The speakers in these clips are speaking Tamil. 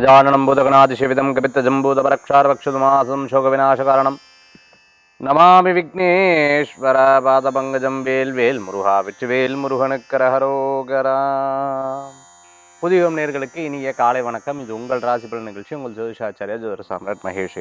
गजाननं भूतगणातिसेवितं कपित्तजम्बूतपरक्षारवक्षुतमासं शोकविनाशकारणं नमामि विघ्नेश्वरपादपङ्कजं வேல் முருகா வெற்றிவேல் முருகனுக்கரஹரோகரா. புதியோம் நேர்களுக்கு இனிய காலை வணக்கம். இது உங்கள் ராசி பலன் நிகழ்ச்சி. உங்கள் ஜோதிஷாச்சாரியா ஜோதிட சாம்ராட் மகேஷ்.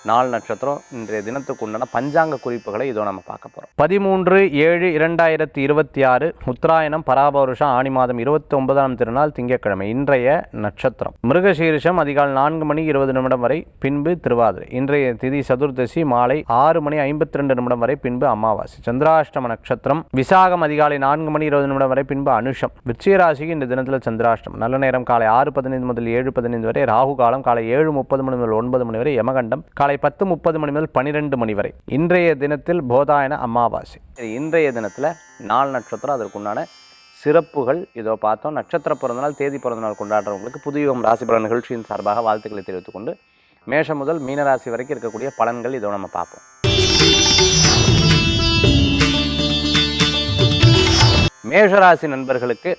நாள் நட்சத்திரம் இன்றைய தினத்துக்கு உண்டான பஞ்சாங்க குறிப்புகளை இதோ நம்ம பார்க்க போகிறோம். 13/7/2026 உத்தராயணம் பராபவருஷம் ஆணி மாதம் 29ஆம் திருநாள் திங்கட்கிழமை. இன்றைய நட்சத்திரம் மிருகசீரிஷம் அதிகாலை 4:20 வரை, பின்பு திருவாதிரை. இன்றைய திதி சதுர்தசி மாலை 6:52 வரை, பின்பு அமாவாசை. சந்திராஷ்டம நட்சத்திரம் விசாகம் அதிகாலை 4:20 வரை, பின்பு அனுஷம். விருச்சிகராசிக்கு இந்த தினத்தில் சந்திராஷ்டம். நல்ல நேரம் காலை 6:15 முதல் 7:15 வரை, ராகு காலம் காலை 7:30 முதல் 9 வரை, யமகண்டம் காலை 10:30 முதல் 12 வரை. இன்றைய தினத்தில் போதாயன அமாவாசை. இன்றைய தினத்தில் நாள் நட்சத்திரம், அதற்குண்டான சிறப்புகள் இதோ பார்த்தோம். நட்சத்திர பிறந்தநாள் தேதி பிறந்தநாள் கொண்டாடுறவங்களுக்கு புதியோம் ராசி பலன் நிகழ்ச்சியின் சார்பாக வாழ்த்துக்களை தெரிவித்துக் கொண்டு மேஷம் முதல் மீனராசி வரைக்கும் இருக்கக்கூடிய பலன்கள் இதோ நம்ம பார்ப்போம். மேஷராசி நண்பர்களுக்கு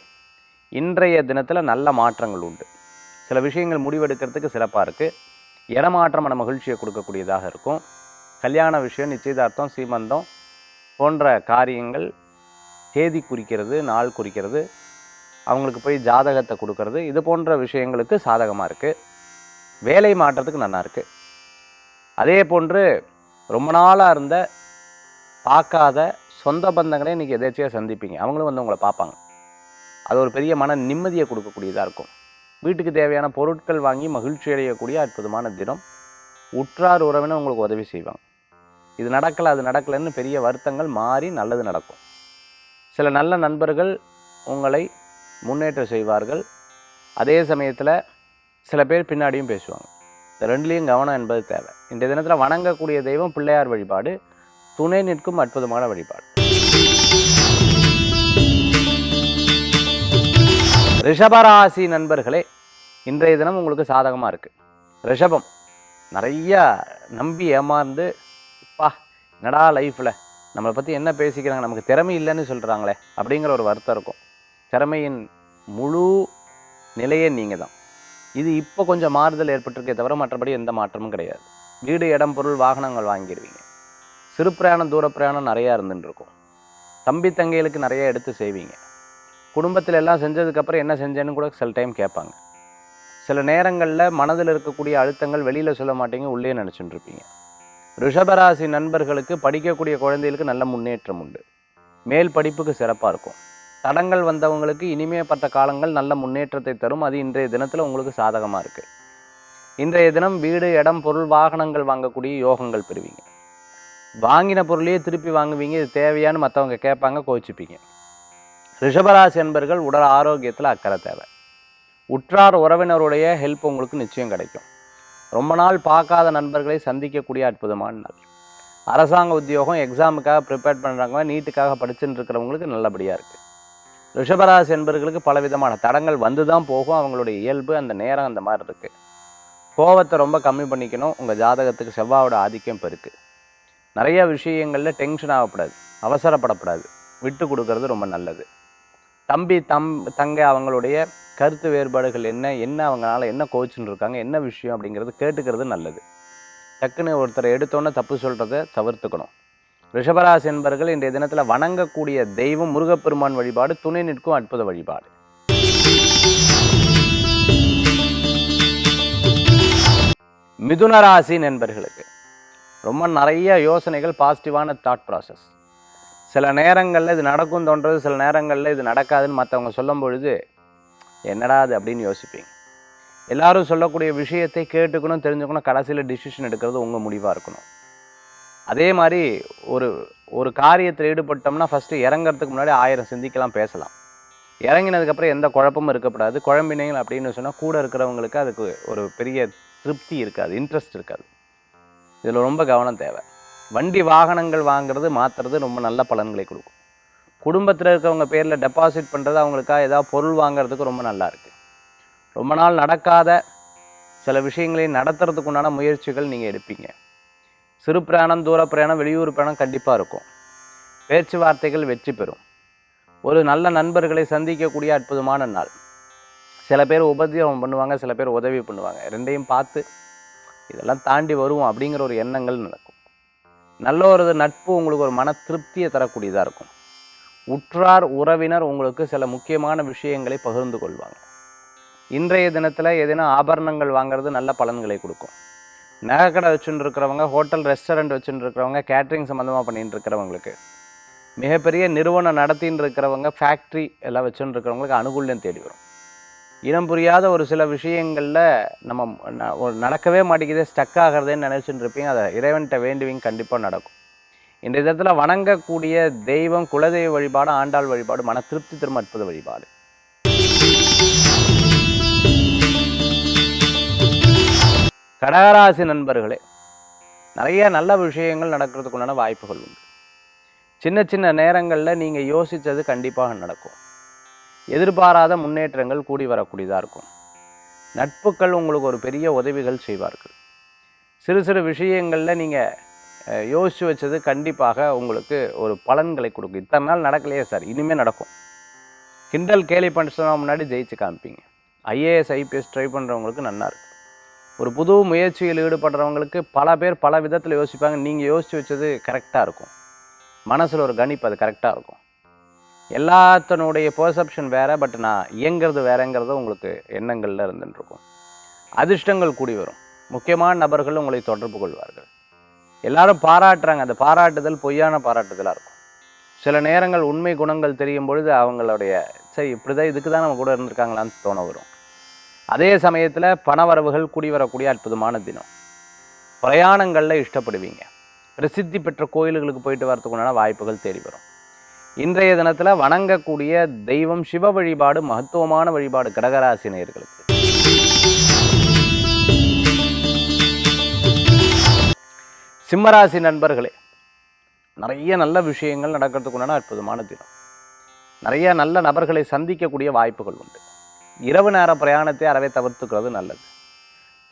இன்றைய தினத்தில் நல்ல மாற்றங்கள் உண்டு. சில விஷயங்கள் முடிவெடுக்கிறதுக்கு சிறப்பாக இருக்குது. இடமாற்றமான மகிழ்ச்சியை கொடுக்கக்கூடியதாக இருக்கும். கல்யாண விஷயம், நிச்சயதார்த்தம், சீமந்தம் போன்ற காரியங்கள் தேதி குறிக்கிறது, நாள் குறிக்கிறது, அவங்களுக்கு போய் ஜாதகத்தை கொடுக்கறது, இது போன்ற விஷயங்களுக்கு சாதகமாக இருக்குது. வேலை மாற்றத்துக்கு நல்லா இருக்குது. அதே போன்று ரொம்ப நாளாக இருந்த பார்க்காத சொந்த பந்தங்களே இன்றைக்கி எதாச்சியாக சந்திப்பீங்க. அவங்களும் வந்து உங்களை பார்ப்பாங்க. அது ஒரு பெரிய மன நிம்மதியை கொடுக்கக்கூடியதாக இருக்கும். வீட்டுக்கு தேவையான பொருட்கள் வாங்கி மகிழ்ச்சி அடையக்கூடிய அற்புதமான தினம். உற்றார் உறவினர் உங்களுக்கு உதவி செய்வாங்க. இது நடக்கலை அது நடக்கலைன்னு பெரிய வருத்தங்கள் மாறி நல்லது நடக்கும். சில நல்ல நண்பர்கள் உங்களை முன்னேற்றம் செய்வார்கள். அதே சமயத்தில் சில பேர் பின்னாடியும் பேசுவாங்க. இந்த ரெண்டுலேயும் கவனம் என்பது தேவை. இன்றைய தினத்தில் வணங்கக்கூடிய தெய்வம் பிள்ளையார் வழிபாடு, துணை நிற்கும் அற்புதமான வழிபாடு. ரிஷபராசி நண்பர்களே, இன்றைய தினம் உங்களுக்கு சாதகமாக இருக்குது. ரிஷபம் நிறைய நம்பி ஏமாந்து, இப்பா என்னடா லைஃப்பில் நம்மளை பற்றி என்ன பேசிக்கிறாங்க, நமக்கு திறமை இல்லைன்னு சொல்கிறாங்களே அப்படிங்கிற ஒரு வருத்தம் இருக்கும். திறமையின் முழு நிலையே நீங்கள் தான். இது இப்போ கொஞ்சம் மாறுதல் ஏற்பட்டிருக்கே தவிர மற்றபடி எந்த மாற்றமும் கிடையாது. வீடு, இடம், பொருள், வாகனங்கள் வாங்கிடுவீங்க. சிறு பிரயாணம், தூர பிரயாணம் நிறையா இருந்துட்டு இருக்கும். தம்பி தங்கைகளுக்கு நிறைய எடுத்து செய்வீங்க. குடும்பத்தில் எல்லாம் செஞ்சதுக்கப்புறம் என்ன செஞ்சேன்னு கூட சில டைம் கேட்பாங்க. சில நேரங்களில் மனதில் இருக்கக்கூடிய அழுத்தங்கள் வெளியில் சொல்ல மாட்டீங்க, உள்ளே நினச்சிட்டு இருப்பீங்க. ரிஷபராசி நண்பர்களுக்கு படிக்கக்கூடிய குழந்தைகளுக்கு நல்ல முன்னேற்றம் உண்டு. மேல் படிப்புக்கு சிறப்பாக இருக்கும். தடங்கள் வந்தவங்களுக்கு இனிமேப்பட்ட காலங்கள் நல்ல முன்னேற்றத்தை தரும். அது இன்றைய தினத்தில் உங்களுக்கு சாதகமாக இருக்குது. இன்றைய தினம் வீடு, இடம், பொருள், வாகனங்கள் வாங்கக்கூடிய யோகங்கள் பெறுவீங்க. வாங்கின பொருளையே திருப்பி வாங்குவீங்க. இது தேவையான்னு மற்றவங்க கேட்பாங்க, கோச்சிப்பீங்க. ரிஷபராசி என்பர்கள் உடல் ஆரோக்கியத்தில் அக்கறை தேவை. உற்றார் உறவினருடைய ஹெல்ப் உங்களுக்கு நிச்சயம் கிடைக்கும். ரொம்ப நாள் பார்க்காத நண்பர்களை சந்திக்கக்கூடிய அற்புதமான நாள். அரசாங்க உத்தியோகம், எக்ஸாமுக்காக ப்ரிப்பேர் பண்ணுறவங்க, நீட்டுக்காக படிச்சுட்டு இருக்கிறவங்களுக்கு நல்லபடியாக இருக்குது. ரிஷபராசி என்பர்களுக்கு பலவிதமான தடங்கள் வந்து தான் போகும். அவங்களுடைய இயல்பு, அந்த நேரம் அந்த மாதிரி இருக்குது. கோபத்தை ரொம்ப கம்மி பண்ணிக்கணும். உங்கள் ஜாதகத்துக்கு செவ்வாயோட ஆதிக்கம் இப்போ இருக்குது. நிறைய விஷயங்களில் டென்ஷன் ஆகக்கூடாது, அவசரப்படக்கூடாது, விட்டு கொடுக்கறது ரொம்ப நல்லது. தம்பி தங்கை அவங்களுடைய கருத்து வேறுபாடுகள் என்ன அவங்களால என்ன கோச்சுன்னு இருக்காங்க, என்ன விஷயம் அப்படிங்கிறது கேட்டுக்கிறது நல்லது. டக்குன்னு ஒருத்தரை எடுத்தோன்னே தப்பு சொல்கிறத தவிர்த்துக்கணும். ரிஷபராசி என்பர்கள் இன்றைய தினத்தில் வணங்கக்கூடிய தெய்வம் முருகப்பெருமான் வழிபாடு, துணை நிற்கும் அற்புத வழிபாடு. மிதுனராசி நண்பர்களுக்கு ரொம்ப நிறைய யோசனைகள், பாசிட்டிவான தாட் ப்ராசஸ். சில நேரங்களில் இது நடக்கும் தோன்றது, சில நேரங்களில் இது நடக்காதுன்னு மற்றவங்க சொல்லும் பொழுது என்னடா அது அப்படின்னு யோசிப்பீங்க. எல்லாரும் சொல்லக்கூடிய விஷயத்தை கேட்டுக்கணும், தெரிஞ்சுக்கணும். கடைசியில் டிசிஷன் எடுக்கிறது உங்கள் முடிவாக இருக்கணும். அதே மாதிரி ஒரு காரியத்தில் ஈடுபட்டோம்னா ஃபஸ்ட்டு இறங்கிறதுக்கு முன்னாடி 1000 சிந்திக்கலாம், பேசலாம். இறங்கினதுக்கப்புறம் எந்த குழப்பமும் இருக்கக்கூடாது. குழம்பினீங்க அப்படின்னு சொன்னால் கூட இருக்கிறவங்களுக்கு அதுக்கு ஒரு பெரிய திருப்தி இருக்காது, இன்ட்ரெஸ்ட் இருக்காது. இதில் ரொம்ப கவனம் தேவை. வண்டி வாகனங்கள் வாங்குறது, மாற்றுறது ரொம்ப நல்ல பலன்களை கொடுக்கும். குடும்பத்தில் இருக்கிறவங்க பேரில் டெபாசிட் பண்ணுறது, அவங்களுக்காக ஏதாவது பொருள் வாங்கிறதுக்கு ரொம்ப நல்லா இருக்குது. ரொம்ப நாள் நடக்காத சில விஷயங்களை நடத்துறதுக்கு உண்டான முயற்சிகள் நீங்கள் எடுப்பீங்க. சிறு பிரயாணம், தூர பிரயாணம், வெளியூர் பிரயாணம் கண்டிப்பாக இருக்கும். பேச்சுவார்த்தைகள் வெற்றி பெறும். ஒரு நல்ல நண்பர்களை சந்திக்கக்கூடிய அற்புதமான நாள். சில பேர் உபத்திரவம் பண்ணுவாங்க, சில பேர் உதவி பண்ணுவாங்க. ரெண்டையும் பார்த்து இதெல்லாம் தாண்டி வருவோம் அப்படிங்கிற ஒரு எண்ணங்கள் நடக்கும். நல்ல ஒரு நட்பு உங்களுக்கு ஒரு மன திருப்தியை தரக்கூடியதாக இருக்கும். உற்றார் உறவினர் உங்களுக்கு சில முக்கியமான விஷயங்களை பகிர்ந்து கொள்வாங்க. இன்றைய தினத்தில் ஏதேனும் ஆபரணங்கள் வாங்குறது நல்ல பலன்களை கொடுக்கும். நகைக்கடை வச்சுட்டு இருக்கிறவங்க, ஹோட்டல் ரெஸ்டாரண்ட் வச்சுட்டு இருக்கிறவங்க, கேட்ரிங் சம்மந்தமாக பண்ணிட்டு இருக்கிறவங்களுக்கு, மிகப்பெரிய நிறுவனம் நடத்தின்னு இருக்கிறவங்க, ஃபேக்ட்ரி எல்லாம் வச்சுட்டு இருக்கிறவங்களுக்கு அனுகூல்யம் தேடி வரும். இனம் புரியாத ஒரு சில விஷயங்களில் நடக்கவே மாட்டேங்குதே, ஸ்டக் ஆகிறதேன்னு நினச்சிட்டு இருப்பீங்க. அதை இறைவன்கிட்ட வேண்டுவீங்க, கண்டிப்பாக நடக்கும். இந்த விதத்தில் வணங்கக்கூடிய தெய்வம் குலதெய்வ வழிபாடு, ஆண்டாள் வழிபாடு மன திருப்தி தரும் அற்புத வழிபாடு. கடகராசி நண்பர்களே, நிறைய நல்ல விஷயங்கள் நடக்கிறதுக்குண்டான வாய்ப்புகள் உண்டு. சின்ன சின்ன நேரங்களில் நீங்கள் யோசித்தது கண்டிப்பாக நடக்கும். எதிர்பாராத முன்னேற்றங்கள் கூடி வரக்கூடியதாக இருக்கும். நட்புகள் உங்களுக்கு ஒரு பெரிய உதவிகள் செய்வார்கள். சிறு சிறு விஷயங்களில் நீங்கள் யோசித்து வச்சது கண்டிப்பாக உங்களுக்கு ஒரு பலன்களை கொடுக்கும். இத்தனை நாள் நடக்கலையே சார், இனிமேல் நடக்கும். கிண்டல் கேலி பண்ணுறதுனா முன்னாடி ஜெயிச்சு காமிப்பீங்க. ஐஏஎஸ் ஐபிஎஸ் ட்ரை பண்ணுறவங்களுக்கு நல்லா இருக்குது. ஒரு புது முயற்சியில் ஈடுபடுறவங்களுக்கு பல பேர் பல விதத்தில் யோசிப்பாங்க. நீங்கள் யோசித்து வச்சது கரெக்டாக இருக்கும். மனசில் ஒரு கணிப்பு அது கரெக்டாக இருக்கும். எல்லாத்தனுடைய பெர்செப்ஷன் வேறு, பட் நான் இயங்கிறது வேறங்கிறது உங்களுக்கு எண்ணங்களில் இருந்துருக்கும். அதிர்ஷ்டங்கள் கூடி வரும். முக்கியமான நபர்கள் உங்களை தொடர்பு கொள்வார்கள். எல்லாரும் பாராட்டுறாங்க. அந்த பாராட்டுதல் பொய்யான பாராட்டுதலாக இருக்கும். சில நேரங்கள் உண்மை குணங்கள் தெரியும் பொழுது அவங்களுடைய சரி இப்படிதான் இதுக்கு தான் நம்ம கூட இருந்திருக்காங்களான்னு தோண வரும். அதே சமயத்தில் பணவரவுகள் கூடி வரக்கூடிய அற்புதமான தினம். பிரயாணங்களில் இஷ்டப்படுவீங்க. பிரசித்தி பெற்ற கோயில்களுக்கு போயிட்டு வரதுக்குண்டான வாய்ப்புகள் தேடி வரும். இன்றைய தினத்தில் வணங்கக்கூடிய தெய்வம் சிவ வழிபாடு மகத்துவமான வழிபாடு கடகராசி நேயர்களுக்கு. சிம்மராசி நண்பர்களே, நிறைய நல்ல விஷயங்கள் நடக்கிறதுக்குண்டான அற்புதமான தினம். நிறைய நல்ல நபர்களை சந்திக்கக்கூடிய வாய்ப்புகள் உண்டு. இரவு நேர பிரயாணத்தை அறவே தவிர்த்துக்கிறது நல்லது.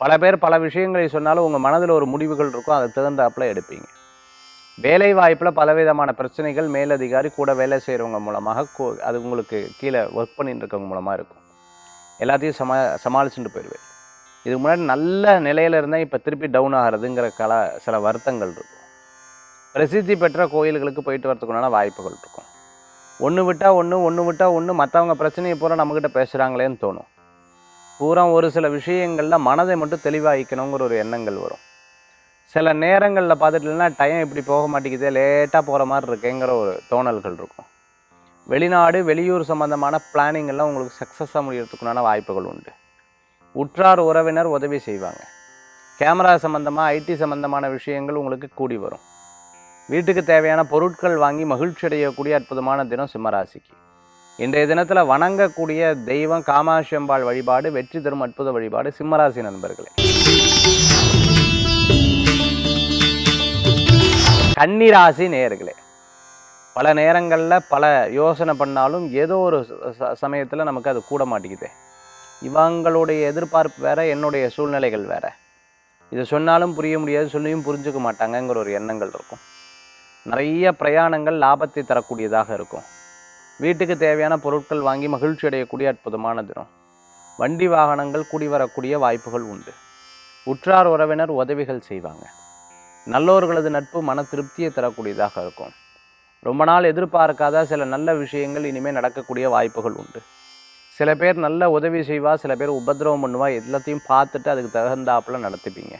பல பேர் பல விஷயங்களை சொன்னாலும் உங்கள் மனதில் ஒரு முடிவுகள் இருக்கும், அதை தகுந்தாப்புல எடுப்பீங்க. வேலை வாய்ப்பில் பலவிதமான பிரச்சனைகள் மேலதிகாரி கூட வேலை செய்கிறவங்க மூலமாக அது உங்களுக்கு கீழே ஒர்க் பண்ணிட்டு இருக்கவங்க மூலமாக இருக்கும். எல்லாத்தையும் சமாளிச்சுட்டு போயிடுவேன். இதுக்கு முன்னாடி நல்ல நிலையில் இருந்தால் இப்போ திருப்பி டவுன் ஆகிறதுங்கிற சில வருத்தங்கள் இருக்கும். பிரசித்தி பெற்ற கோயில்களுக்கு போயிட்டு வரதுக்குண்டான வாய்ப்புகள் இருக்கும். ஒன்று விட்டால் ஒன்று மற்றவங்க பிரச்சனையை பூரா நம்மக்கிட்ட பேசுகிறாங்களேன்னு தோணும். பூரா ஒரு சில விஷயங்களில் மனதை மட்டும் தெளிவாகிக்கணுங்கிற ஒரு எண்ணங்கள் வரும். சில நேரங்களில் பார்த்துட்டுனா டைம் இப்படி போக மாட்டேங்குது, லேட்டாக போகிற மாதிரி இருக்குங்கிற ஒரு தோணல்கள் இருக்கும். வெளிநாடு வெளியூர் சம்மந்தமான பிளானிங்கெல்லாம் உங்களுக்கு சக்ஸஸாக முடியறதுக்குண்டான வாய்ப்புகள் உண்டு. உற்றார் உறவினர் உதவி செய்வாங்க. கேமரா சம்மந்தமாக ஐடி சம்மந்தமான விஷயங்கள் உங்களுக்கு கூடி வரும். வீட்டுக்கு தேவையான பொருட்கள் வாங்கி மகிழ்ச்சி அடையக்கூடிய அற்புதமான தினம் சிம்மராசிக்கு. இன்றைய தினத்தில் வணங்கக்கூடிய தெய்வம் காமாட்சி அம்பாள் வழிபாடு வெற்றி தரும் அற்புத வழிபாடு சிம்மராசி நண்பர்களே. கன்னிராசி நேயர்களே, பல நேரங்களில் பல யோசனை பண்ணாலும் ஏதோ ஒரு சமயத்தில் நமக்கு அது கூட மாட்டேங்குது. இவங்களுடைய எதிர்பார்ப்பு வேறு, என்னுடைய சூழ்நிலைகள் வேறு. இதை சொன்னாலும் புரிய முடியாது, சொல்லியும் புரிஞ்சுக்க மாட்டாங்கங்கிற ஒரு எண்ணங்கள் இருக்கும். நிறைய பிரயாணங்கள் லாபத்தை தரக்கூடியதாக இருக்கும். வீட்டுக்கு தேவையான பொருட்கள் வாங்கி மகிழ்ச்சி அடையக்கூடிய அற்புதமான தினம். வண்டி வாகனங்கள் கூடி வரக்கூடிய வாய்ப்புகள் உண்டு. உற்றார் உறவினர் உதவிகள் செய்வாங்க. நல்லோர்களது நட்பு மன திருப்தியை தரக்கூடியதாக இருக்கும். ரொம்ப நாள் எதிர்பார்க்காத சில நல்ல விஷயங்கள் இனிமேல் நடக்கக்கூடிய வாய்ப்புகள் உண்டு. சில பேர் நல்ல உதவி செய்வா, சில பேர் உபதிரவம் பண்ணுவா. எல்லாத்தையும் பார்த்துட்டு அதுக்கு தகுந்தாப்புல நடத்திப்பீங்க.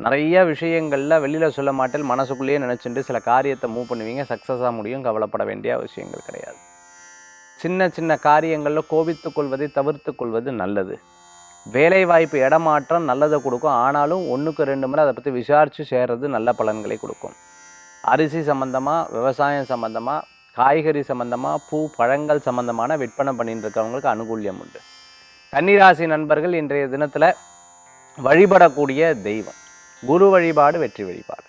நிறைய விஷயங்களில் வெளியில் சொல்ல மாட்டேன், மனசுக்குள்ளேயே நினச்சிட்டு சில காரியத்தை மூவ் பண்ணுவீங்க. சக்ஸஸாக முடியும், கவலைப்பட வேண்டிய விஷயங்கள் கிடையாது. சின்ன சின்ன காரியங்களில் கோபித்து கொள்வதை தவிர்த்து கொள்வது நல்லது. வேலை வாய்ப்பு இடமாற்றம் நல்லதை கொடுக்கும். ஆனாலும் 1க்கு 2 முறை அதை பற்றி விசாரித்து சேர்றது நல்ல பலன்களை கொடுக்கும். அரிசி சம்மந்தமாக, விவசாயம் சம்மந்தமாக, காய்கறி சம்மந்தமாக, பூ பழங்கள் சம்மந்தமான விற்பனை பண்ணிட்டு இருக்கவங்களுக்கு அனுகூல்யம் உண்டு. கன்னிராசி நண்பர்கள் இன்றைய தினத்தில் வழிபடக்கூடிய தெய்வம் குரு வழிபாடு வெற்றி வழிபாடு.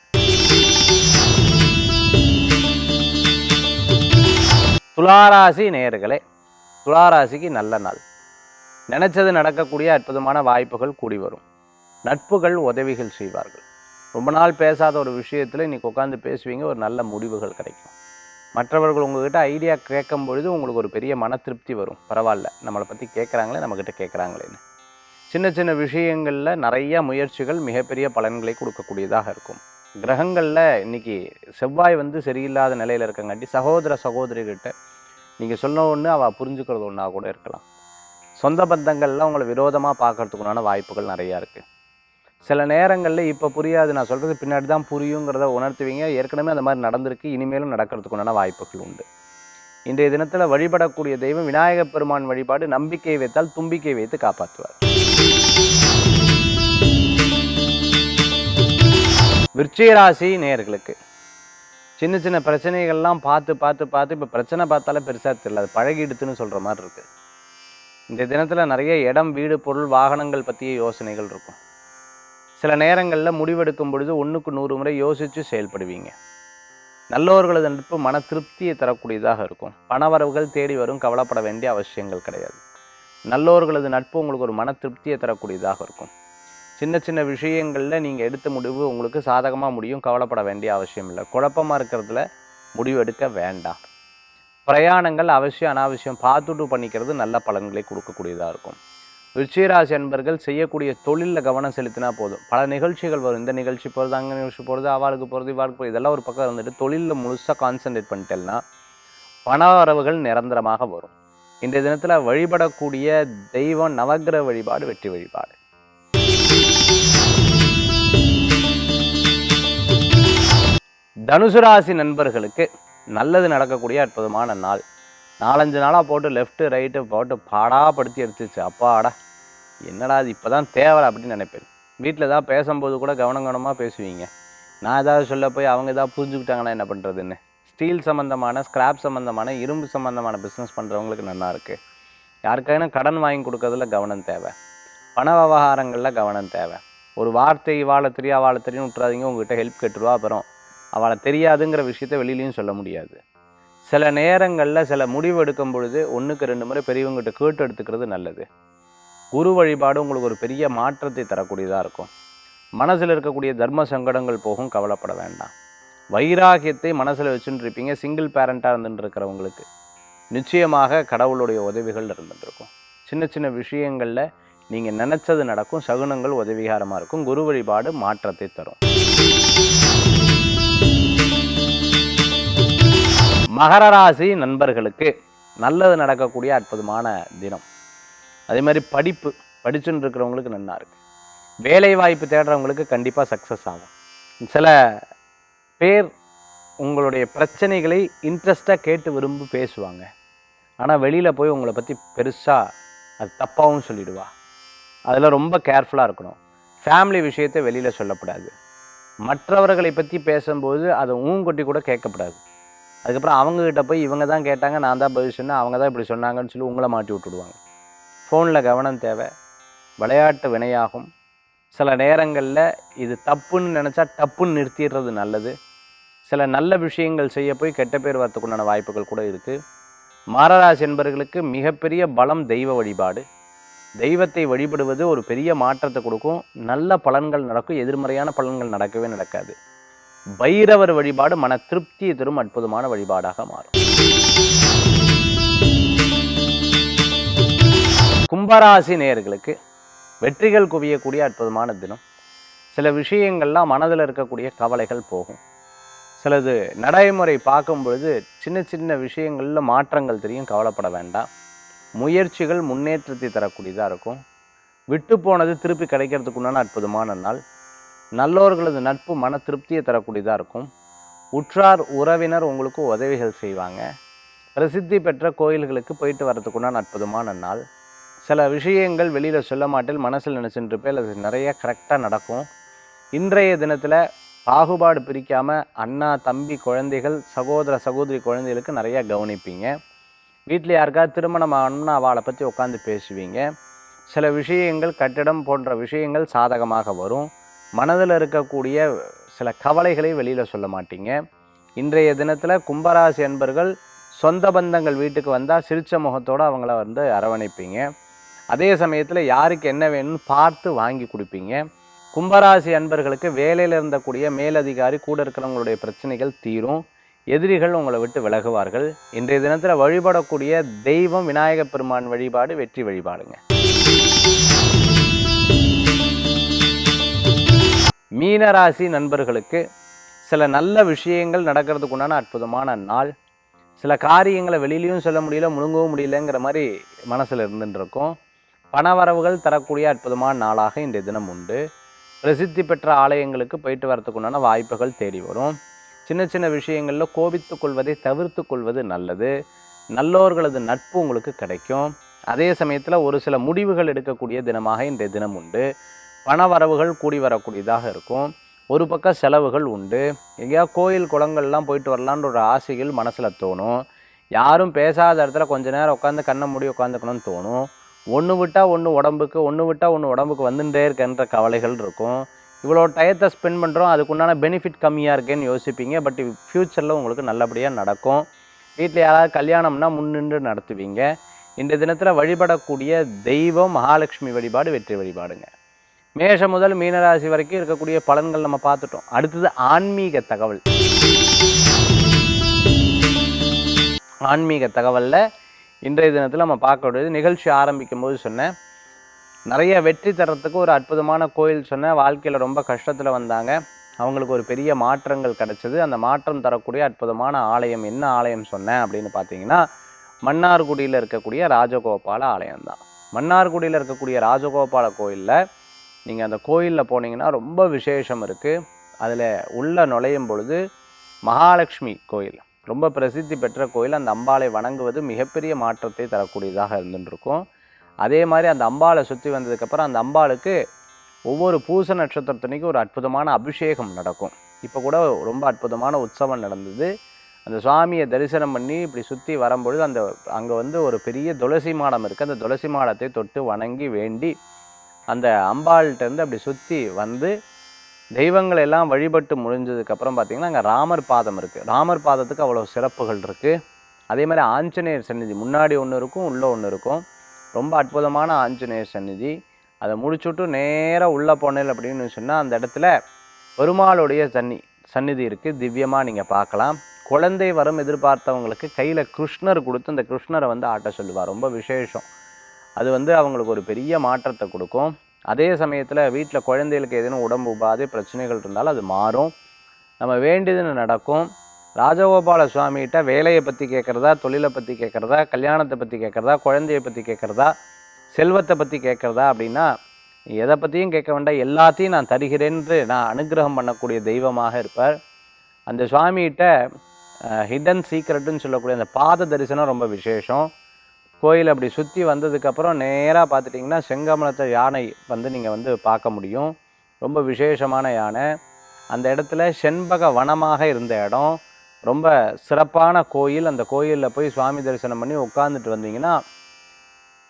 துளாராசி நேயர்களே, துளாராசிக்கு நல்ல நாள். நினைச்சது நடக்கக்கூடிய அற்புதமான வாய்ப்புகள் கூடி வரும். நட்புகள் உதவிகள் செய்வார்கள். ரொம்ப நாள் பேசாத ஒரு விஷயத்தில் இன்றைக்கி உட்காந்து பேசுவீங்க, ஒரு நல்ல முடிவுகள் கிடைக்கும். மற்றவர்கள் உங்ககிட்ட ஐடியா கேட்கும் பொழுது உங்களுக்கு ஒரு பெரிய மன திருப்தி வரும். பரவாயில்ல, நம்மளை பற்றி கேட்குறாங்களே, நம்மக்கிட்ட கேட்குறாங்களேன்னு. சின்ன சின்ன விஷயங்களில் நிறைய முயற்சிகள் மிகப்பெரிய பலன்களை கொடுக்கக்கூடியதாக இருக்கும். கிரகங்களில் இன்றைக்கி செவ்வாய் சரியில்லாத நிலையில் இருக்கங்காட்டி சகோதர சகோதரிகிட்ட நீங்கள் சொன்ன ஒன்று அவள் புரிஞ்சுக்கிறது ஒன்றா கூட இருக்கலாம். சொந்த பந்தங்களில் உங்களை விரோதமாக பார்க்கறதுக்குண்டான வாய்ப்புகள் நிறையா இருக்குது. சில நேரங்களில் இப்போ புரியாது, நான் சொல்கிறது பின்னாடி தான் புரியுங்கிறத உணர்த்துவீங்க. ஏற்கனவே அந்த மாதிரி நடந்திருக்கு, இனிமேலும் நடக்கிறதுக்குண்டான வாய்ப்புகள் உண்டு. இன்றைய தினத்தில் வழிபடக்கூடிய தெய்வம் விநாயகப் பெருமான் வழிபாடு. நம்பிக்கை வைத்தால் தும்பிக்கை வைத்து காப்பாற்றுவார். விருச்சிக ராசி நேயர்களுக்கு சின்ன சின்ன பிரச்சனைகள்லாம் பார்த்து பார்த்து பார்த்து இப்போ பிரச்சனை பார்த்தாலே பெருசாக தெரியல, அது பழகிடுத்துன்னு சொல்கிற மாதிரி இருக்குது. இந்த தினத்தில் நிறைய இடம், வீடு, பொருள், வாகனங்கள் பற்றிய யோசனைகள் இருக்கும். சில நேரங்களில் முடிவெடுக்கும் பொழுது 1க்கு 100 முறை யோசித்து செயல்படுவீங்க. நல்லவர்களது நட்பு மன திருப்தியை தரக்கூடியதாக இருக்கும். பணவரவுகள் தேடி வரும், கவலைப்பட வேண்டிய அவசியங்கள் கிடையாது. நல்லவர்களது நட்பு உங்களுக்கு ஒரு மன திருப்தியை தரக்கூடியதாக இருக்கும். சின்ன சின்ன விஷயங்களில் நீங்கள் எடுத்த முடிவு உங்களுக்கு சாதகமாக முடியும், கவலைப்பட வேண்டிய அவசியம் இல்லை. குழப்பமாக இருக்கிறதுல முடிவு எடுக்க வேண்டாம். பிரயாணங்கள் அவசியம் அனாவசியம் பார்த்துட்டு பண்ணிக்கிறது நல்ல பலன்களை கொடுக்கக்கூடியதாக இருக்கும். விருச்சிகராசி அன்பர்கள் செய்யக்கூடிய தொழிலில் கவனம் செலுத்தினா போதும். பல நிகழ்ச்சிகள் வரும், இந்த நிகழ்ச்சி போகிறது, அங்கே நிகழ்ச்சி போகிறது, அவளுக்கு போகிறது, இவாளுக்கு போகிறது, இதெல்லாம் ஒரு பக்கம் இருந்துட்டு தொழிலில் முழுசாக கான்சன்ட்ரேட் பண்ணிட்டேன்னா பண வரவுகள் நிரந்தரமாக வரும். இன்றைய தினத்தில் வழிபடக்கூடிய தெய்வம் நவக்கிரக வழிபாடு, வெற்றி வழிபாடு. தனுசு ராசி நண்பர்களுக்கு நல்லது நடக்கக்கூடிய அற்புதமான நாள். 4-5 நாளாக போட்டு லெஃப்ட்டு ரைட்டு போட்டு பாடாப்படுத்தி எடுத்துச்சு. அப்பாடா, என்னடா அது இப்போ தான் தேவை அப்படின்னு நினைப்பேன். வீட்டில் ஏதாவது பேசும்போது கூட கவனமாக பேசுவீங்க. நான் ஏதாவது சொல்ல போய் அவங்க ஏதாவது புரிஞ்சுக்கிட்டாங்கன்னா என்ன பண்ணுறதுன்னு. ஸ்டீல் சம்மந்தமான, ஸ்கிராப் சம்மந்தமான, இரும்பு சம்மந்தமான பிஸ்னஸ் பண்ணுறவங்களுக்கு நல்லா இருக்குது. யாருக்கான கடன் வாங்கி கொடுக்கறதுல கவனம் தேவை. பண விவகாரங்களில் கவனம் தேவை. ஒரு வார்த்தை இவாளை தெரியும் விட்டுறாதீங்க. உங்கள்கிட்ட ஹெல்ப் கேட்டுருவா, அப்புறம் அவளை தெரியாதுங்கிற விஷயத்த வெளியிலையும் சொல்ல முடியாது. சில நேரங்களில் சில முடிவு எடுக்கும் பொழுது 1க்கு 2 முறை பெரியவங்ககிட்ட கேட்டு எடுத்துக்கிறது நல்லது. குரு வழிபாடு உங்களுக்கு ஒரு பெரிய மாற்றத்தை தரக்கூடியதாக இருக்கும். மனசில் இருக்கக்கூடிய தர்ம சங்கடங்கள் போகும், கவலைப்பட வேண்டாம். வைராகியத்தை மனசில் வச்சுட்டு இருப்பீங்க. சிங்கிள் பேரண்ட்டாக இருந்துட்டு இருக்கிறவங்களுக்கு நிச்சயமாக கடவுளுடைய உதவிகள் இருந்துகிட்ருக்கும். சின்ன சின்ன விஷயங்களில் நீங்கள் நினச்சது நடக்கும். சகுனங்கள் உதவிகாரமாக இருக்கும். குரு வழிபாடு மாற்றத்தை தரும். மகர ராசி நண்பர்களுக்கு நல்லது நடக்கக்கூடிய அற்புதமான தினம். அதே மாதிரி படிச்சுன்னு இருக்கிறவங்களுக்கு நல்லா இருக்குது. வேலை வாய்ப்பு தேடுறவங்களுக்கு கண்டிப்பாக சக்ஸஸ் ஆகும். சில பேர் உங்களுடைய பிரச்சனைகளை இன்ட்ரெஸ்டாக கேட்டு விரும்பி பேசுவாங்க. ஆனால் வெளியில் போய் உங்களை பற்றி பெருசாக அது தப்பாகவும் சொல்லிடுவா. அதில் ரொம்ப கேர்ஃபுல்லாக இருக்கணும். ஃபேமிலி விஷயத்தை வெளியில் சொல்லக்கூடாது. மற்றவர்களை பற்றி பேசும்போது அதை ஊங்கொட்டி கூட கேட்கக்கூடாது. அதுக்கப்புறம் அவங்கக்கிட்ட போய் இவங்க தான் கேட்டாங்க, நான் தான் பதில் சொன்னேன், அவங்க தான் இப்படி சொன்னாங்கன்னு சொல்லி உங்களை மாட்டி விட்டுடுவாங்க. ஃபோனில் கவனம் தேவை. விளையாட்டு வினையாகும். சில நேரங்களில் இது தப்புன்னு நினச்சா டப்புன்னு நிறுத்திடுறது நல்லது. சில நல்ல விஷயங்கள் செய்ய போய் கெட்ட பேர் வரத்துக்குண்டான வாய்ப்புகள் கூட இருக்குது. மகராசி என்பவர்களுக்கு மிகப்பெரிய பலம் தெய்வ வழிபாடு. தெய்வத்தை வழிபடுவது ஒரு பெரிய மாற்றத்தை கொடுக்கும். நல்ல பலன்கள் நடக்கும். எதிர்மறையான பலன்கள் நடக்கவே நடக்காது. பைரவர் வழிபாடு மன திருப்தியை தரும் அற்புதமான வழிபாடாக மாறும். கும்பராசி நேயர்களுக்கு வெற்றிகள் குவியக்கூடிய அற்புதமான தினம். சில விஷயங்கள்லாம் மனதில் இருக்கக்கூடிய கவலைகள் போகும். சிலது நடைமுறை பார்க்கும் பொழுது சின்ன சின்ன விஷயங்களில் மாற்றங்கள் தெரியும், கவலைப்பட வேண்டாம். முயற்சிகள் முன்னேற்றத்தை தரக்கூடியதாக இருக்கும். விட்டு போனது திருப்பி கிடைக்கிறதுக்குண்டான அற்புதமான நாள். நல்லோர்களது நட்பு மன திருப்தியை தரக்கூடியதாக இருக்கும். உற்றார் உறவினர் உங்களுக்கு உதவிகள் செய்வாங்க. பிரசித்தி பெற்ற கோயில்களுக்கு போயிட்டு வர்றதுக்குண்டான அற்புதமான நாள். சில விஷயங்கள் வெளியில் சொல்ல மாட்டேன், மனசில் நினச்சிட்டு இருப்பேன், அது நிறைய கரெக்டாக நடக்கும். இன்றைய தினத்தில் பாகுபாடு பிரிக்காமல் அண்ணா தம்பி குழந்தைகள் சகோதர சகோதரி குழந்தைகளுக்கு நிறையா கவனிப்பீங்க. வீட்டில் யாருக்காவது திருமணம் ஆகணும்னா அவளை பற்றி உட்காந்து பேசுவீங்க. சில விஷயங்கள் கட்டிடம் போன்ற விஷயங்கள் சாதகமாக வரும். மனதில் இருக்கக்கூடிய சில கவலைகளை வெளியில் சொல்ல மாட்டீங்க. இன்றைய தினத்தில் கும்பராசி அன்பர்கள் சொந்த பந்தங்கள் வீட்டுக்கு வந்தால் சிரிச்ச முகத்தோடு அவங்கள அரவணைப்பீங்க. அதே சமயத்தில் யாருக்கு என்ன வேணும்னு பார்த்து வாங்கி கொடுப்பீங்க. கும்பராசி அன்பர்களுக்கு வேலையில் இருந்தக்கூடிய மேலதிகாரி கூட இருக்கிறவங்களுடைய பிரச்சனைகள் தீரும். எதிரிகள் உங்களை விட்டு விலகுவார்கள். இன்றைய தினத்தில் வழிபடக்கூடிய தெய்வம் விநாயகப் பெருமான் வழிபாடு வெற்றி வழிபாடுங்க. மீனராசி நண்பர்களுக்கு சில நல்ல விஷயங்கள் நடக்கிறதுக்கு உண்டான அற்புதமான நாள். சில காரியங்களை வெளியிலையும் சொல்ல முடியல, முழுங்கவும் முடியலங்கிற மாதிரி மனசில் இருந்துட்டு இருக்கும். பணவரவுகள் தரக்கூடிய அற்புதமான நாளாக இன்றைய தினம் உண்டு. பிரசித்தி பெற்ற ஆலயங்களுக்கு போயிட்டு வரத்துக்கு உண்டான வாய்ப்புகள் தேடி வரும். சின்ன சின்ன விஷயங்களில் கோபித்து கொள்வதை தவிர்த்து கொள்வது நல்லது. நல்லோர்களது நட்பு உங்களுக்கு கிடைக்கும். அதே சமயத்தில் ஒரு சில முடிவுகள் எடுக்கக்கூடிய தினமாக இன்றைய தினம் உண்டு. பணவரவுகள் கூடி வரக்கூடியதாக இருக்கும். ஒரு பக்கம் செலவுகள் உண்டு. எங்கேயா கோயில் குளங்கள்லாம் போயிட்டு வரலான்ற ஒரு ஆசைகள் மனசில் தோணும். யாரும் பேசாத இடத்துல கொஞ்ச நேரம் உட்காந்து கண்ணை மூடி உட்காந்துக்கணும்னு தோணும். ஒன்று விட்டால் ஒன்று உடம்புக்கு வந்துட்டே இருக்கன்ற கவலைகள் இருக்கும். இவ்வளோ டயத்தை ஸ்பெண்ட் பண்ணுறோம், அதுக்குண்டான பெனிஃபிட் கம்மியாக இருக்கேன்னு யோசிப்பீங்க. பட் ஃப்யூச்சரில் உங்களுக்கு நல்லபடியாக நடக்கும். வீட்டில் யாராவது கல்யாணம்னா முன்னின்று நடத்துவீங்க. இன்றைய தினத்தில் வழிபடக்கூடிய தெய்வம் மகாலட்சுமி வழிபாடு வெற்றி வழிபாடுங்க. மேஷம் முதல் மீனராசி வரைக்கும் இருக்கக்கூடிய பலன்கள் நம்ம பார்த்துட்டோம். அடுத்தது ஆன்மீக தகவல். ஆன்மீக தகவலில் இன்றைய தினத்தில் நம்ம பார்க்கக்கூடியது, நிகழ்ச்சி ஆரம்பிக்கும் போது சொன்னேன், நிறைய வெற்றி தரத்துக்கு ஒரு அற்புதமான கோயில் சொன்னேன். வாழ்க்கையில் ரொம்ப கஷ்டத்தில் வந்தாங்க, அவங்களுக்கு ஒரு பெரிய மாற்றங்கள் கிடச்சிது. அந்த மாற்றம் தரக்கூடிய அற்புதமான ஆலயம் என்ன ஆலயம் சொன்னேன் அப்படின்னு பார்த்தீங்கன்னா, மன்னார்குடியில் இருக்கக்கூடிய ராஜகோபால ஆலயம் தான். மன்னார்குடியில் இருக்கக்கூடிய ராஜகோபால கோயிலில் நீங்கள் அந்த கோயிலில் போனீங்கன்னா ரொம்ப விசேஷம் இருக்குது. அதில் உள்ள நுழையும் பொழுது மகாலட்சுமி கோயில் ரொம்ப பிரசித்தி பெற்ற கோயில். அந்த அம்பாளை வணங்குவது மிகப்பெரிய மாற்றத்தை தரக்கூடியதாக இருந்துருக்கும். அதே மாதிரி அந்த அம்பாளை சுற்றி வந்ததுக்கப்புறம் அந்த அம்பாளுக்கு ஒவ்வொரு பூச நட்சத்திரத்தன்னைக்கு ஒரு அற்புதமான அபிஷேகம் நடக்கும். இப்போ கூட ரொம்ப அற்புதமான உற்சவம் நடந்தது. அந்த சுவாமியை தரிசனம் பண்ணி இப்படி சுற்றி வரும்பொழுது அங்கே ஒரு பெரிய துளசி மாடம் இருக்குது. அந்த துளசி மாடத்தை தொட்டு வணங்கி வேண்டி அந்த அம்பாள்கிட்டருந்து அப்படி சுற்றி வந்து தெய்வங்களை எல்லாம் வழிபட்டு முடிஞ்சதுக்கப்புறம் பார்த்திங்கன்னா அங்கே ராமர் பாதம் இருக்குது. ராமர் பாதத்துக்கு அவ்வளோ சிறப்புகள் இருக்குது. அதே மாதிரி ஆஞ்சநேயர் சந்நிதி முன்னாடி ஒன்று இருக்கும், உள்ளே ஒன்று இருக்கும். ரொம்ப அற்புதமான ஆஞ்சநேயர் சந்நிதி. அதை முடிச்சுட்டு நேராக உள்ளே போனேன் அப்படின்னு சொன்னால் அந்த இடத்துல பெருமாளுடைய சந்நிதி இருக்குது. திவ்யமாக நீங்கள் பார்க்கலாம். குழந்தை வரம் எதிர்பார்த்தவங்களுக்கு கையில் கிருஷ்ணர் கொடுத்து அந்த கிருஷ்ணரை ஆட்ட சொல்லுவார். ரொம்ப விசேஷம். அது அவங்களுக்கு ஒரு பெரிய மாற்றத்தை கொடுக்கும். அதே சமயத்தில் வீட்டில் குழந்தைகளுக்கு ஏதேனும் உடம்பு உபாதை பிரச்சனைகள் இருந்தாலும் அது மாறும். நம்ம வேண்டியதுன்னு நடக்கும். ராஜகோபால சுவாமிகிட்ட வேலையை பற்றி கேட்குறதா, தொழிலை பற்றி கேட்குறதா, கல்யாணத்தை பற்றி கேட்குறதா, குழந்தையை பற்றி கேட்குறதா, செல்வத்தை பற்றி கேட்குறதா அப்படின்னா எதை பற்றியும் கேட்க வேண்டாம், எல்லாத்தையும் நான் தருகிறேன்னு நான் அனுகிரகம் பண்ணக்கூடிய தெய்வமாக இருப்பார். அந்த சுவாமிகிட்ட ஹிடன் சீக்ரெட்டுன்னு சொல்லக்கூடிய அந்த பாத தரிசனம் ரொம்ப விசேஷம். கோயில் அப்படி சுற்றி வந்ததுக்கப்புறம் நேராக பார்த்துட்டிங்கன்னா செங்கமலத்தை யானை நீங்கள் பார்க்க முடியும். ரொம்ப விசேஷமான யானை. அந்த இடத்துல செண்பக வனமாக இருந்த இடம். ரொம்ப சிறப்பான கோயில். அந்த கோயிலில் போய் சுவாமி தரிசனம் பண்ணி உட்காந்துட்டு வந்தீங்கன்னா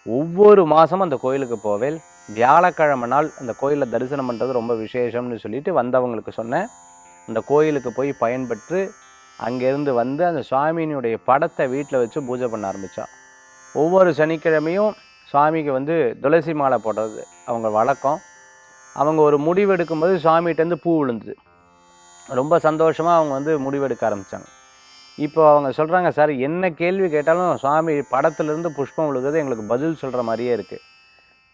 ஒவ்வொரு மாதமும் அந்த கோயிலுக்கு போவேல். வியாழக்கிழமை நாள் அந்த கோயிலில் தரிசனம் பண்ணுறது ரொம்ப விசேஷம்னு சொல்லிட்டு வந்தவங்களுக்கு சொன்னேன். அந்த கோயிலுக்கு போய் பயன்பெற்று அங்கேருந்து அந்த சுவாமியினுடைய படத்தை வீட்டில் வச்சு பூஜை பண்ண ஆரம்பித்தா. ஒவ்வொரு சனிக்கிழமையும் சுவாமிக்கு துளசி மாலை போடுறது அவங்க வழக்கம். அவங்க ஒரு முடிவெடுக்கும்போது சுவாமிகிட்டேருந்து பூ விழுந்தது. ரொம்ப சந்தோஷமாக அவங்க முடிவெடுக்க ஆரம்பித்தாங்க. இப்போ அவங்க சொல்கிறாங்க, சார் என்ன கேள்வி கேட்டாலும் சுவாமி படத்துலேருந்து புஷ்பம் விழுகிறது எங்களுக்கு பதில் சொல்கிற மாதிரியே இருக்குது.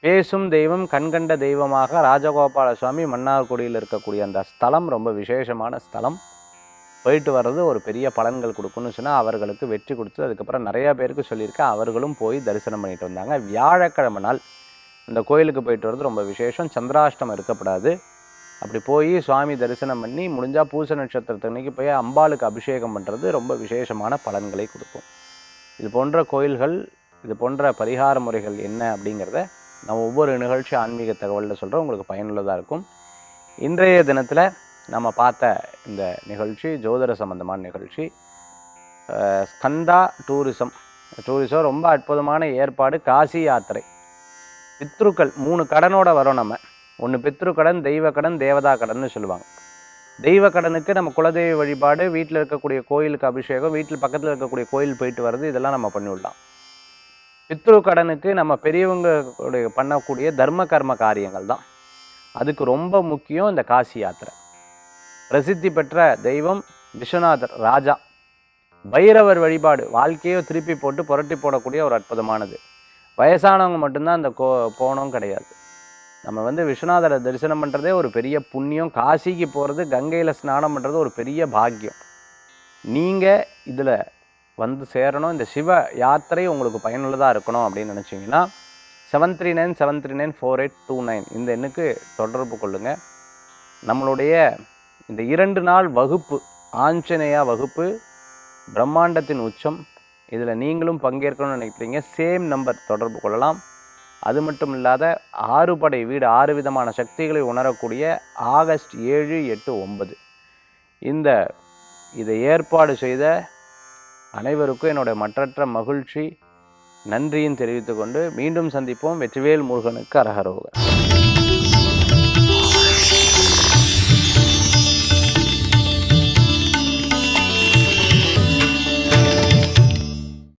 பேசும் தெய்வம், கண்கண்ட தெய்வமாக ராஜகோபால சுவாமி மன்னார்குடியில் இருக்கக்கூடிய அந்த ஸ்தலம் ரொம்ப விசேஷமான ஸ்தலம். போயிட்டு வர்றது ஒரு பெரிய பலன்கள் கொடுக்குன்னு சொன்னால் அவர்களுக்கு வெற்றி கொடுத்து அதுக்கப்புறம் நிறையா பேருக்கு சொல்லியிருக்கேன். அவர்களும் போய் தரிசனம் பண்ணிட்டு வந்தாங்க. வியாழக்கிழமை நாள் அந்த கோயிலுக்கு போயிட்டு வர்றது ரொம்ப விசேஷம். சந்திராஷ்டமம் இருக்கப்படாது. அப்படி போய் சுவாமி தரிசனம் பண்ணி முடிஞ்சால் பூச நட்சத்திரத்தன்னைக்கு போய் அம்பாளுக்கு அபிஷேகம் பண்ணுறது ரொம்ப விசேஷமான பலன்களை கொடுக்கும். இது போன்ற கோயில்கள், இது போன்ற பரிகார முறைகள் என்ன அப்படிங்கிறத நான் ஒவ்வொரு நிகழ்ச்சி ஆன்மீக தகவலில் சொல்கிறேன். உங்களுக்கு பயனுள்ளதாக இருக்கும். இன்றைய தினத்தில் நம்ம பார்த்த இந்த நிகழ்ச்சி ஜோதிட சம்பந்தமான நிகழ்ச்சி. ஸ்கந்தா டூரிசம் ரொம்ப அற்புதமான ஏற்பாடு. காசி யாத்திரை. பித்ருக்கள் 3 கடனோட வரோம். நம்ம ஒன்று பித்ருக்கடன், தெய்வ கடன், தேவதா கடன்னு சொல்லுவாங்க. தெய்வ கடனுக்கு நம்ம குலதெய்வ வழிபாடு, வீட்டில் இருக்கக்கூடிய கோயிலுக்கு அபிஷேகம், வீட்டில் பக்கத்தில் இருக்கக்கூடிய கோயில் போயிட்டு வர்றது, இதெல்லாம் நம்ம பண்ணிவிடலாம். பித்ரு கடனுக்கு நம்ம பெரியவங்களுடைய பண்ணக்கூடிய தர்ம கர்ம காரியங்கள் தான். அதுக்கு ரொம்ப முக்கியம் இந்த காசி யாத்திரை. பிரசித்தி பெற்ற தெய்வம் விஸ்வநாதர் ராஜா. பைரவர் வழிபாடு வாழ்க்கையோ திருப்பி போட்டு புரட்டி போடக்கூடிய ஒரு அற்புதமானது. வயசானவங்க மட்டும்தான் அந்த போகணும் கிடையாது. நம்ம விஸ்வநாதரை தரிசனம் பண்ணுறதே ஒரு பெரிய புண்ணியம். காசிக்கு போகிறது, கங்கையில் ஸ்நானம் பண்ணுறது ஒரு பெரிய பாக்கியம். நீங்கள் இதில் சேரணும். இந்த சிவ யாத்திரை உங்களுக்கு பயனுள்ளதாக இருக்கணும் அப்படின்னு நினச்சிங்கன்னா 7397394829 இந்த எண்ணுக்கு தொடர்பு கொள்ளுங்கள். நம்மளுடைய இந்த 2 நாள் வகுப்பு, ஆஞ்சநேயா வகுப்பு, பிரம்மாண்டத்தின் உச்சம், இதில் நீங்களும் பங்கேற்கணும்னு நினைக்கிறீங்க, சேம் நம்பர் தொடர்பு கொள்ளலாம். அது மட்டும் இல்லாத 6 படை வீடு, 6 விதமான சக்திகளை உணரக்கூடிய ஆகஸ்ட் 7, 8, 9 இதை ஏற்பாடு செய்த அனைவருக்கும் என்னுடைய மற்றற்ற மகிழ்ச்சி, நன்றியும் தெரிவித்துக்கொண்டு மீண்டும் சந்திப்போம். வெற்றிவேல் முருகனுக்கு அரகரோகர்.